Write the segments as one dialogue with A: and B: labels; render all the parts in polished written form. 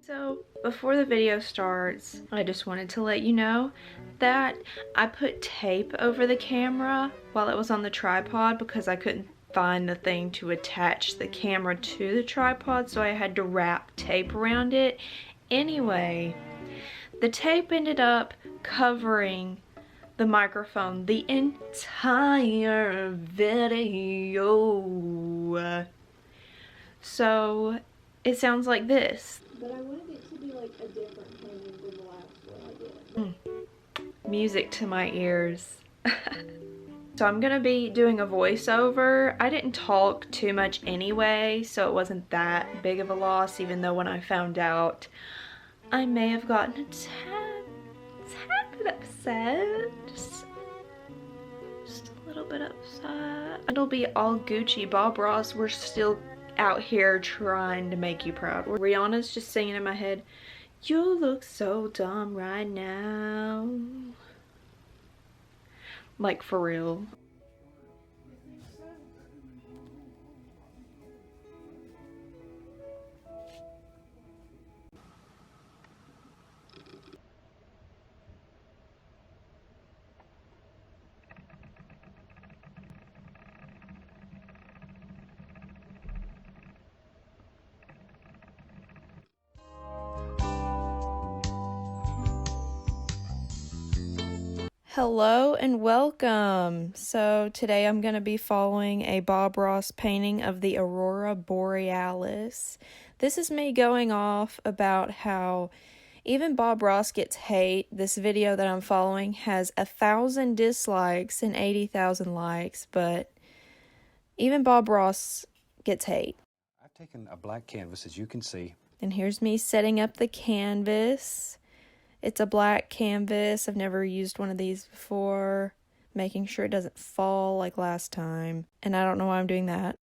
A: So before the video starts, I just wanted to let you know that I put tape over the camera while it was on the tripod because I couldn't find the thing to attach the camera to the tripod, so I had to wrap tape around it. Anyway, the tape ended up covering the microphone the entire video. So it sounds like this.
B: But I wanted it to be like a different painting than the last one I did.
A: Music to my ears. So I'm gonna be doing a voiceover. I didn't talk too much anyway, so it wasn't that big of a loss, even though when I found out, I may have gotten a tad bit upset. Just a little bit upset. It'll be all Gucci. Bob Ross, we're still out here trying to make you proud. Rihanna's just singing in my head, "You look so dumb right now." Like, for real. Hello and welcome. So today I'm going to be following a Bob Ross painting of the aurora borealis. This is me going off about how even Bob Ross gets hate. This video that I'm following has 1,000 dislikes and 80,000 likes, but even Bob Ross gets hate.
C: I've taken a black canvas, as you can see.
A: And here's me setting up the canvas. It's a black canvas. I've never used one of these before. Making sure it doesn't fall like last time. And I don't know why I'm doing that.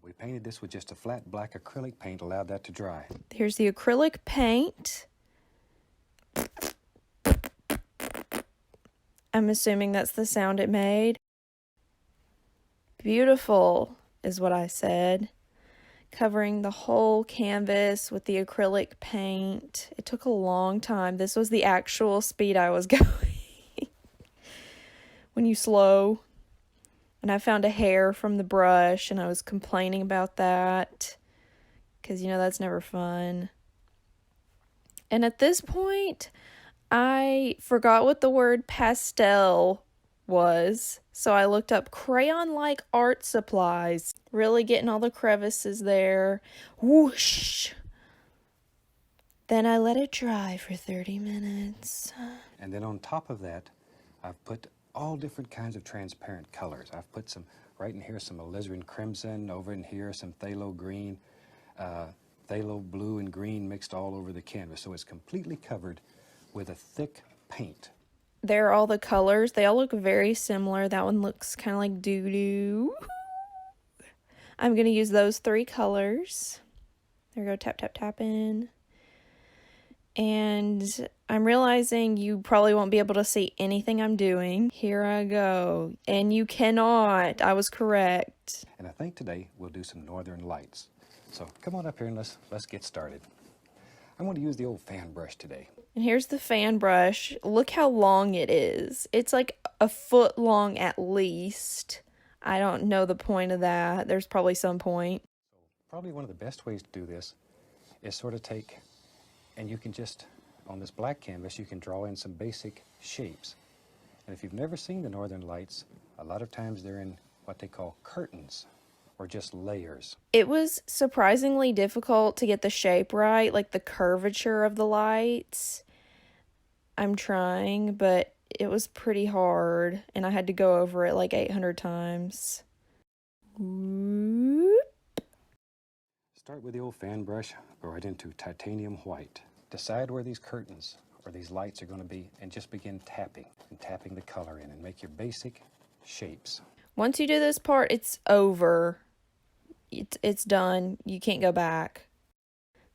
C: We painted this with just a flat black acrylic paint, allowed that to dry.
A: Here's the acrylic paint. I'm assuming that's the sound it made. Beautiful is what I said. Covering the whole canvas with the acrylic paint. It took a long time. This was the actual speed I was going. When you slow. And I found a hair from the brush and I was complaining about that. Because, you know, that's never fun. And at this point, I forgot what the word pastel was. So I looked up crayon-like art supplies. Really getting all the crevices there. Whoosh! Then I let it dry for 30 minutes.
C: And then on top of that, I've put all different kinds of transparent colors. I've put some, right in here, some alizarin crimson. Over in here, some phthalo green, phthalo blue and green mixed all over the canvas. So it's completely covered with a thick paint.
A: There are all the colors. They all look very similar. That one looks kind of like doo-doo. I'm going to use those 3 colors. There we go, tap, tap, tap in. And I'm realizing you probably won't be able to see anything I'm doing. Here I go. And you cannot. I was correct.
C: And I think today we'll do some northern lights. So come on up here and let's get started. I'm going to use the old fan brush today.
A: And here's the fan brush. Look how long it is. It's like a foot long at least. I don't know the point of that. There's probably some point.
C: Probably one of the best ways to do this is sort of take, and you can just, on this black canvas, you can draw in some basic shapes. And if you've never seen the northern lights, a lot of times they're in what they call curtains, or just layers.
A: It was surprisingly difficult to get the shape right, like the curvature of the lights. I'm trying, but it was pretty hard, and I had to go over it like 800 times. Whoop.
C: Start with the old fan brush, go right into titanium white. Decide where these curtains or these lights are going to be, and just begin tapping the color in, and make your basic shapes.
A: Once you do this part, it's over. It's done. You can't go back.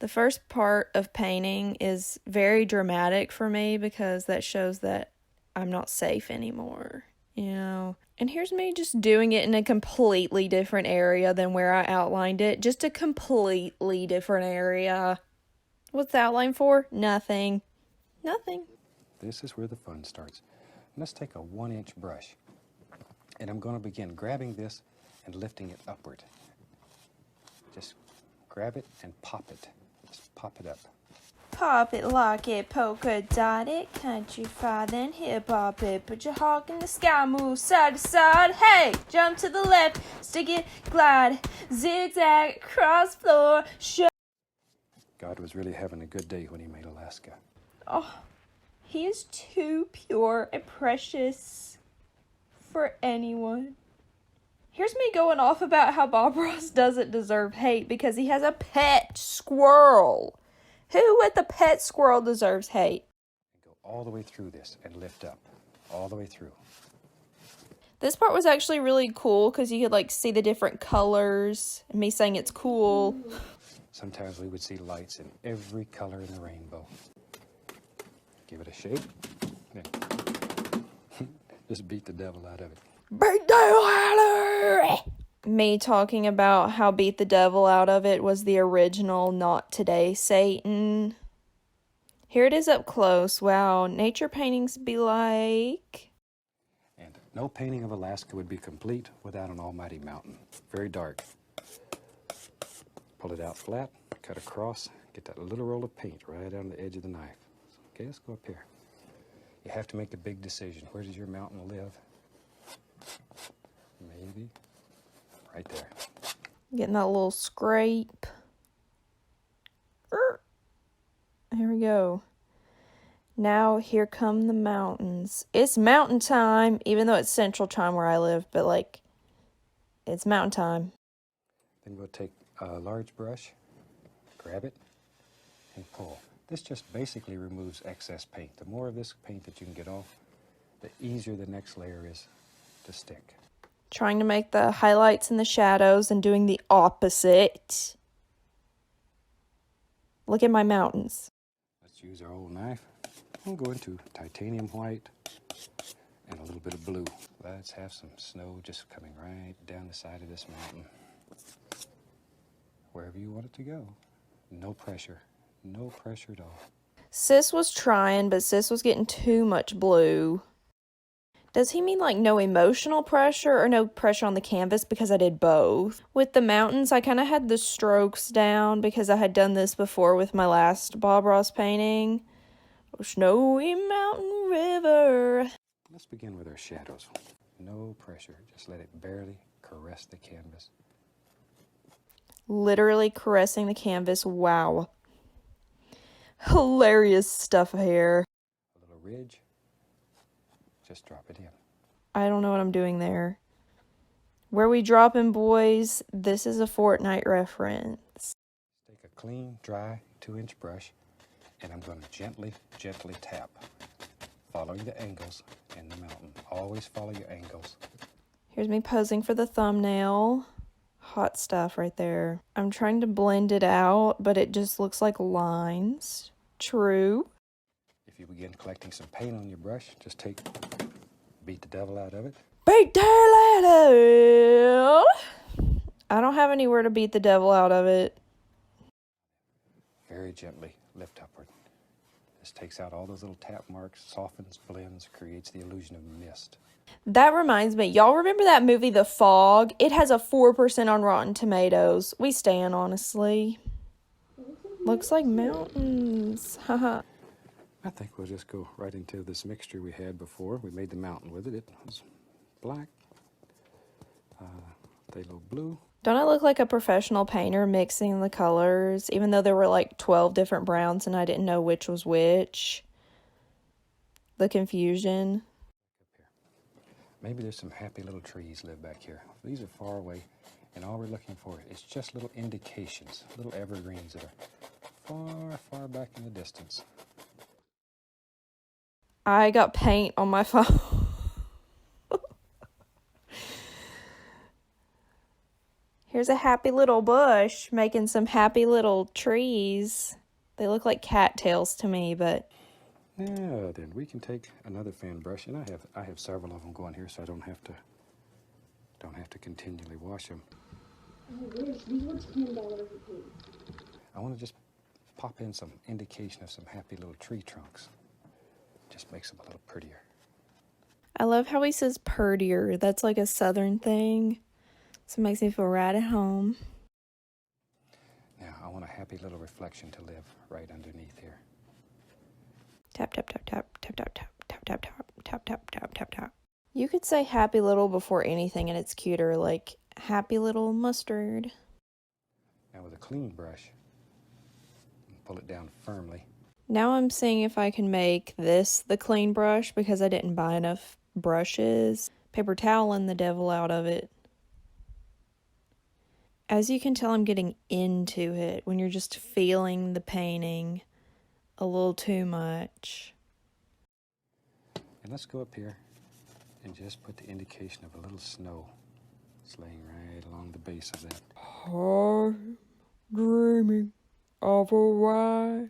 A: The first part of painting is very dramatic for me because that shows that I'm not safe anymore, you know. And here's me just doing it in a completely different area than where I outlined it. Just a completely different area. What's the outline for? Nothing. Nothing.
C: This is where the fun starts. Let's take a 1-inch brush, and I'm going to begin grabbing this and lifting it upward. Just grab it and pop it. Just pop it up.
A: Pop it, lock it, polka dot it, country father and hip hop it. Put your hawk in the sky, move side to side. Hey, jump to the left, stick it, glide, zigzag, cross floor.
C: God was really having a good day when he made Alaska.
A: Oh, he is too pure and precious for anyone. Here's me going off about how Bob Ross doesn't deserve hate because he has a pet squirrel. Who with a pet squirrel deserves hate?
C: Go all the way through this and lift up. All the way through.
A: This part was actually really cool because you could like see the different colors and me saying it's cool.
C: Sometimes we would see lights in every color in the rainbow. Give it a shake. Then just beat the devil out of it.
A: Beat the devil out of it! Me talking about how beat the devil out of it was the original Not Today Satan. Here it is up close. Wow, nature paintings be like...
C: And no painting of Alaska would be complete without an almighty mountain. Very dark. Pull it out flat, cut across, get that little roll of paint right on the edge of the knife. Okay, let's go up here. You have to make a big decision. Where does your mountain live? Maybe right there.
A: Getting that little scrape. Here we go. Now here come the mountains. It's mountain time, even though it's central time where I live, but like, it's mountain time.
C: Then we'll take a large brush, grab it, and pull. This just basically removes excess paint. The more of this paint that you can get off, the easier the next layer is to stick.
A: Trying to make the highlights and the shadows and doing the opposite. Look at my mountains.
C: Let's use our old knife. We'll go into titanium white and a little bit of blue. Let's have some snow just coming right down the side of this mountain. Wherever you want it to go. No pressure. No pressure at all.
A: Sis was trying, but Sis was getting too much blue. Does he mean like no emotional pressure or no pressure on the canvas? Because I did both. With the mountains, I kind of had the strokes down because I had done this before with my last Bob Ross painting. Oh, snowy mountain river.
C: Let's begin with our shadows. No pressure. Just let it barely caress the canvas.
A: Literally caressing the canvas. Wow. Hilarious stuff here.
C: A little ridge. Just drop it in.
A: I don't know what I'm doing there. Where we dropping, boys? This is a Fortnite reference.
C: Take a clean, dry 2-inch brush, and I'm going to gently, gently tap, following the angles in the mountain. Always follow your angles.
A: Here's me posing for the thumbnail. Hot stuff right there. I'm trying to blend it out, but it just looks like lines. True.
C: If you begin collecting some paint on your brush, just beat the devil out of it.
A: Beat the devil out! I don't have anywhere to beat the devil out of it.
C: Very gently lift upward. This takes out all those little tap marks, softens, blends, creates the illusion of mist.
A: That reminds me, y'all remember that movie, The Fog? It has a 4% on Rotten Tomatoes. We stand, honestly. Looks like mountains. Haha.
C: I think we'll just go right into this mixture we had before. We made the mountain with it. It was black, phthalo blue.
A: Don't I look like a professional painter mixing the colors, even though there were like 12 different browns and I didn't know which was which? The confusion.
C: Maybe there's some happy little trees live back here. These are far away, and all we're looking for is just little indications, little evergreens that are far, far back in the distance.
A: I got paint on my phone. Here's a happy little bush making some happy little trees. They look like cattails to me, but...
C: Yeah, then we can take another fan brush, and I have several of them going here, so I don't have to continually wash them.
B: Oh, Rich, these were $10 a piece.
C: I want to just pop in some indication of some happy little tree trunks. Just makes them a little prettier.
A: I love how he says purtier. That's like a southern thing. So it makes me feel right at home.
C: Now, I want a happy little reflection to live right underneath here.
A: Tap, tap, tap, tap, tap, tap, tap, tap, tap, tap, tap, tap, tap, tap, tap. You could say happy little before anything and it's cuter, like happy little mustard.
C: Now with a clean brush, pull it down firmly.
A: Now I'm seeing if I can make this the clean brush because I didn't buy enough brushes. Paper toweling the devil out of it. As you can tell, I'm getting into it when you're just feeling the painting a little too much.
C: And let's go up here and just put the indication of a little snow slaying right along the base of that.
A: I'm dreaming of a white.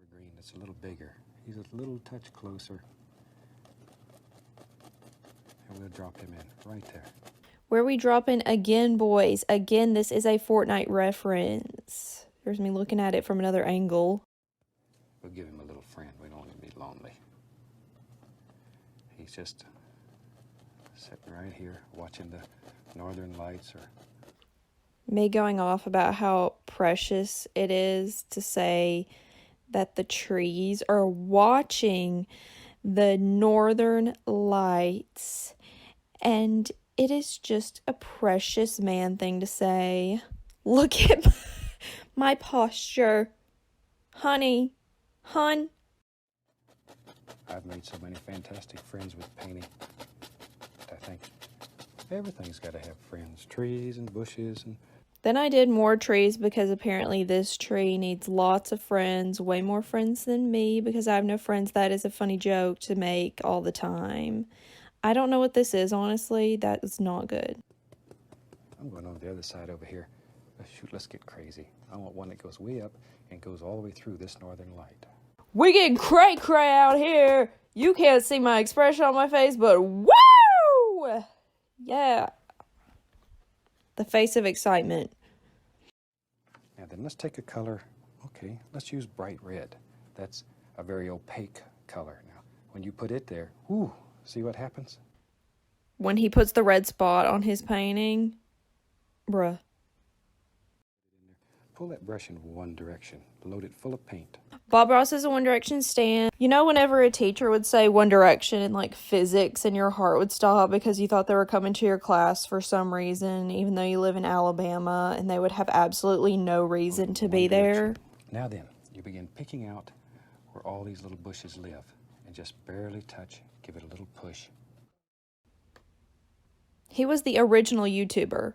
C: Evergreen that's a little bigger. He's a little touch closer. And we'll drop him in right there.
A: Where we drop in again, boys. Again, this is a Fortnite reference. There's me looking at it from another angle.
C: We'll give him a little friend. We don't want him to be lonely. He's just sitting right here watching the northern lights. Or
A: me going off about how precious it is to say that the trees are watching the northern lights. And it is just a precious man thing to say. Look at my posture. Honey. Hun.
C: I've made so many fantastic friends with painting. I think everything's got to have friends. Trees and bushes and...
A: Then I did more trees because apparently this tree needs lots of friends. Way more friends than me because I have no friends. That is a funny joke to make all the time. I don't know what this is, honestly. That is not good.
C: I'm going on the other side over here. Shoot, let's get crazy. I want one that goes way up and goes all the way through this northern light.
A: We getting cray-cray out here. You can't see my expression on my face, but woo! Yeah. The face of excitement.
C: Now then, let's take a color. Okay, let's use bright red. That's a very opaque color. Now, when you put it there, whoo, see what happens?
A: When he puts the red spot on his painting, bruh.
C: Pull that brush in one direction. Load it full of paint.
A: Bob Ross is a One Direction stan. You know, whenever a teacher would say One Direction in like physics and your heart would stop because you thought they were coming to your class for some reason, even though you live in Alabama, and they would have absolutely no reason to be there.
C: Now then, you begin picking out where all these little bushes live and just barely touch, give it a little push.
A: He was the original YouTuber.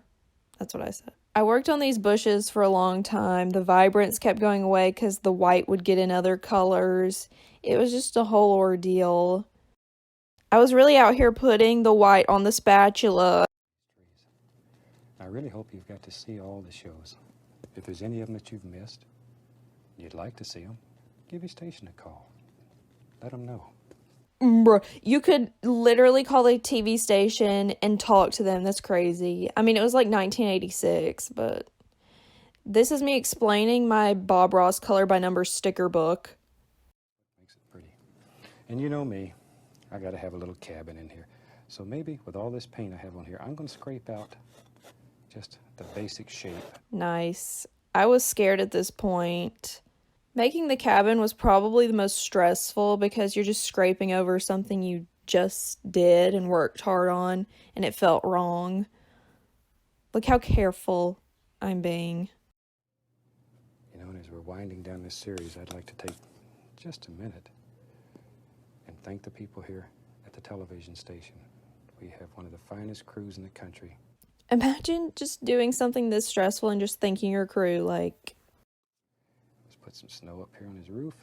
A: That's what I said. I worked on these bushes for a long time. The vibrance kept going away because the white would get in other colors. It was just a whole ordeal. I was really out here putting the white on the spatula.
C: I really hope you've got to see all the shows. If there's any of them that you've missed, you'd like to see them, give your station a call. Let them know.
A: Bruh, you could literally call the TV station and talk to them. That's crazy. I mean, it was like 1986, but this is me explaining my Bob Ross color by numbers sticker book.
C: Makes it pretty. And you know me, I got to have a little cabin in here. So maybe with all this paint I have on here, I'm going to scrape out just the basic shape.
A: Nice. I was scared at this point. Making the cabin was probably the most stressful because you're just scraping over something you just did and worked hard on, and it felt wrong. Look how careful I'm being.
C: You know, and as we're winding down this series, I'd like to take just a minute and thank the people here at the television station. We have one of the finest crews in the country.
A: Imagine just doing something this stressful and just thanking your crew, like...
C: Put some snow up here on his roof.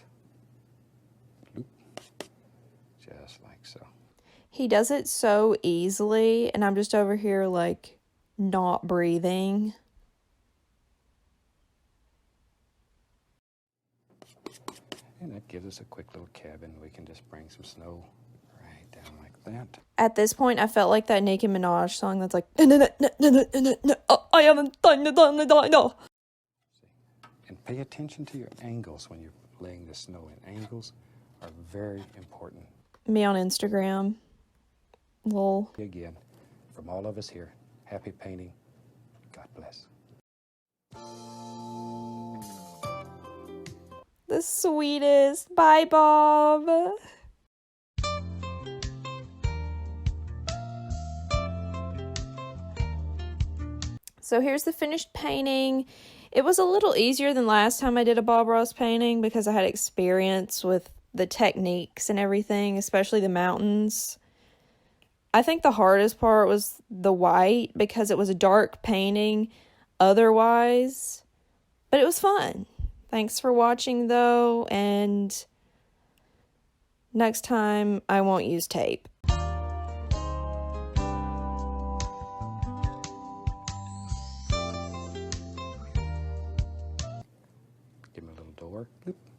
C: Bloop. Just like so.
A: He does it so easily, and I'm just over here, like, not breathing.
C: And that gives us a quick little cabin. We can just bring some snow right down like that.
A: At this point, I felt like that Nicki Minaj song that's like, I haven't done it.
C: And Pay attention to your angles when you're laying the snow in. Angles are very important.
A: Me on Instagram. Lol.
C: Again, from all of us here, happy painting. God bless.
A: The sweetest. Bye, Bob. So here's the finished painting. It was a little easier than last time I did a Bob Ross painting because I had experience with the techniques and everything, especially the mountains. I think the hardest part was the white because it was a dark painting otherwise, but it was fun. Thanks for watching though, and next time I won't use tape.